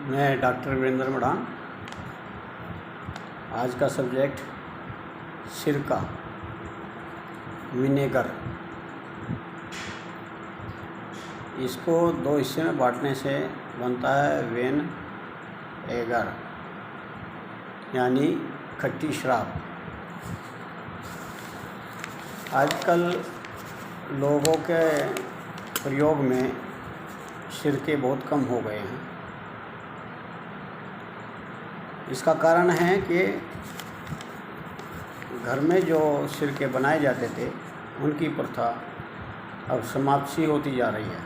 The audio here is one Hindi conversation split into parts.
मैं डॉक्टर वीरेंद्र मडान। आज का सब्जेक्ट सिरका विनेगर। इसको दो हिस्से में बांटने से बनता है विनेगर यानी खट्टी शराब। आजकल लोगों के प्रयोग में सिरके बहुत कम हो गए हैं। इसका कारण है कि घर में जो सिरके बनाए जाते थे उनकी प्रथा अब समाप्त सी होती जा रही है,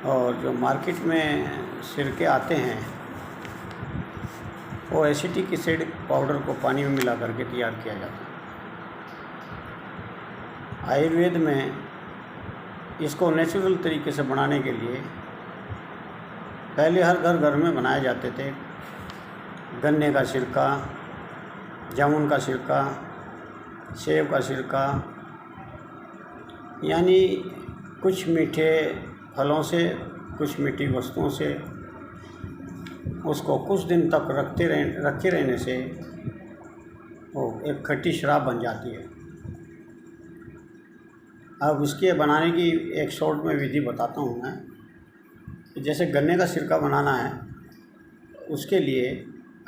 और जो मार्केट में सिरके आते हैं वो एसिटिक एसिड पाउडर को पानी में मिला करके तैयार किया जाता है। आयुर्वेद में इसको नेचुरल तरीके से बनाने के लिए पहले हर घर में बनाए जाते थे। गन्ने का सिरका, जामुन का सिरका, सेब का सिरका, यानी कुछ मीठे फलों से, कुछ मीठी वस्तुओं से उसको कुछ दिन तक रखे रहने से वो एक खट्टी शराब बन जाती है। अब इसके बनाने की एक शॉर्ट में विधि बताता हूँ मैं। जैसे गन्ने का सिरका बनाना है, उसके लिए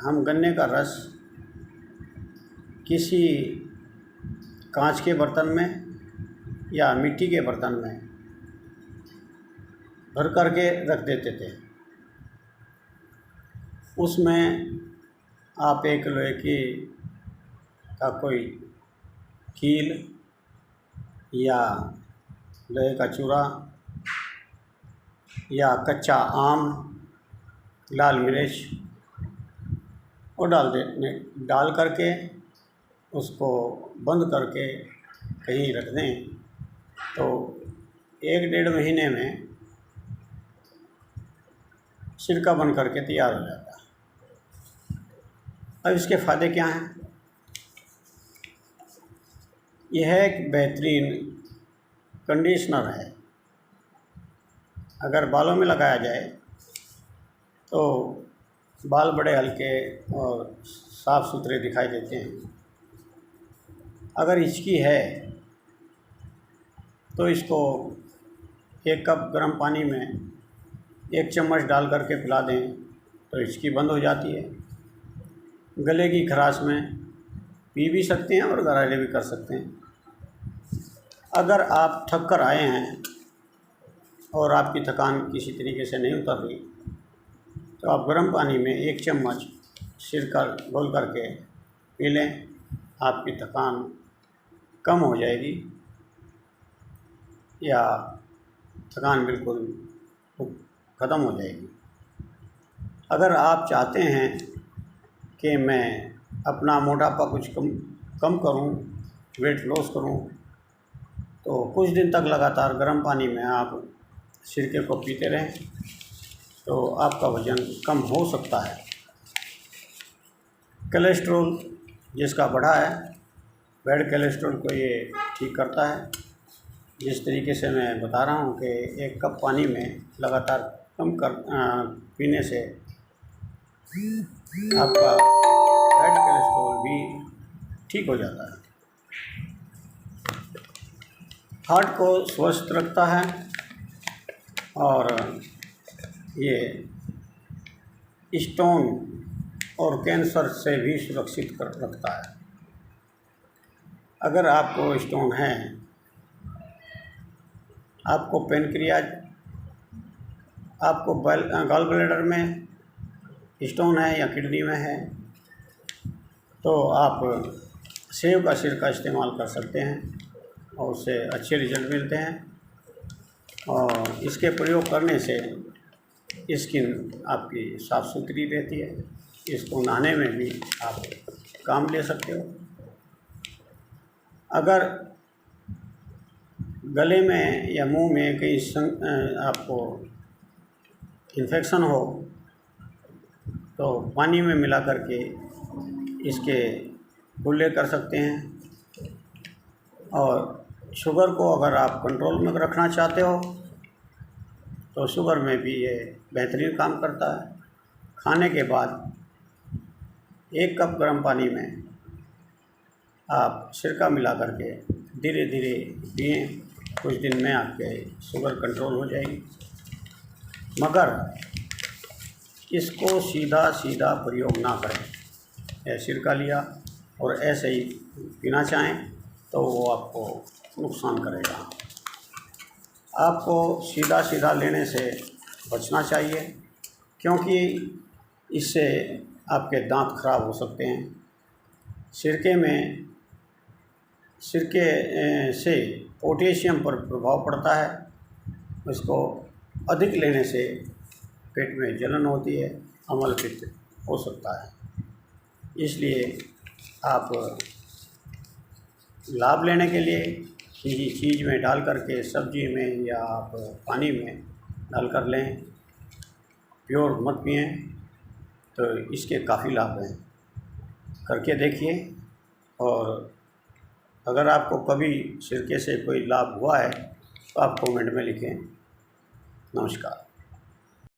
हम गन्ने का रस किसी कांच के बर्तन में या मिट्टी के बर्तन में भर करके रख देते थे। उसमें आप एक लोहे का कोई कील या लोहे का चूरा या कच्चा आम, लाल मिर्च और डाल करके उसको बंद करके कहीं रख दें तो 1-1.5 महीने में सिरका बन करके तैयार हो जाता है। अब इसके फ़ायदे क्या हैं? यह एक बेहतरीन कंडीशनर है। अगर बालों में लगाया जाए तो बाल बड़े हल्के और साफ़ सुथरे दिखाई देते हैं। अगर हिचकी है तो इसको 1 कप गर्म पानी में 1 चम्मच डाल करके पिला दें तो हिचकी बंद हो जाती है। गले की खराश में पी भी सकते हैं और गरारे भी कर सकते हैं। अगर आप थक कर आए हैं और आपकी थकान किसी तरीके से नहीं उतर रही तो आप गर्म पानी में 1 चम्मच सिरका घोल करके पी लें, आपकी थकान कम हो जाएगी या थकान बिल्कुल ख़त्म हो जाएगी। अगर आप चाहते हैं कि मैं अपना मोटापा कुछ कम करूं, वेट लॉस करूं, तो कुछ दिन तक लगातार गर्म पानी में आप सिरके को पीते रहें तो आपका वज़न कम हो सकता है। कोलेस्ट्रॉल जिसका बढ़ा है, बैड कोलेस्ट्रॉल को ये ठीक करता है। जिस तरीके से मैं बता रहा हूँ कि 1 कप पानी में लगातार पीने से आपका बैड कोलेस्ट्रॉल भी ठीक हो जाता है। हार्ट को स्वस्थ रखता है और ये स्टोन और कैंसर से भी सुरक्षित रखता है। अगर आपको स्टोन है, आपको पेनक्रियाज, आपको गॉल ब्लैडर में स्टोन है या किडनी में है, तो आप सेब का सिरका इस्तेमाल कर सकते हैं और उससे अच्छे रिजल्ट मिलते हैं। और इसके प्रयोग करने से स्किन आपकी साफ़ सुथरी रहती है। इसको नहाने में भी आप काम ले सकते हो। अगर गले में या मुंह में कहीं आपको इन्फेक्शन हो तो पानी में मिला करके इसके गुल्ले कर सकते हैं। और शुगर को अगर आप कंट्रोल में रखना चाहते हो तो शुगर में भी ये बेहतरीन काम करता है। खाने के बाद 1 कप गर्म पानी में आप सिरका मिला करके धीरे धीरे पिएँ। कुछ दिन में आपके शुगर कंट्रोल हो जाएगी। मगर इसको सीधा सीधा प्रयोग ना करें। सिरका लिया और ऐसे ही पीना चाहें तो वो आपको नुकसान करेगा। आपको सीधा सीधा लेने से बचना चाहिए, क्योंकि इससे आपके दांत खराब हो सकते हैं। सिरके से पोटेशियम पर प्रभाव पड़ता है। इसको अधिक लेने से पेट में जलन होती है, अम्ल पित्त हो सकता है। इसलिए आप लाभ लेने के लिए किसी चीज़ में डाल करके, सब्जी में या आप पानी में डाल कर लें, प्योर मत पिएँ, तो इसके काफ़ी लाभ हैं। करके देखिए, और अगर आपको कभी सिरके से कोई लाभ हुआ है तो आप कमेंट में लिखें। नमस्कार।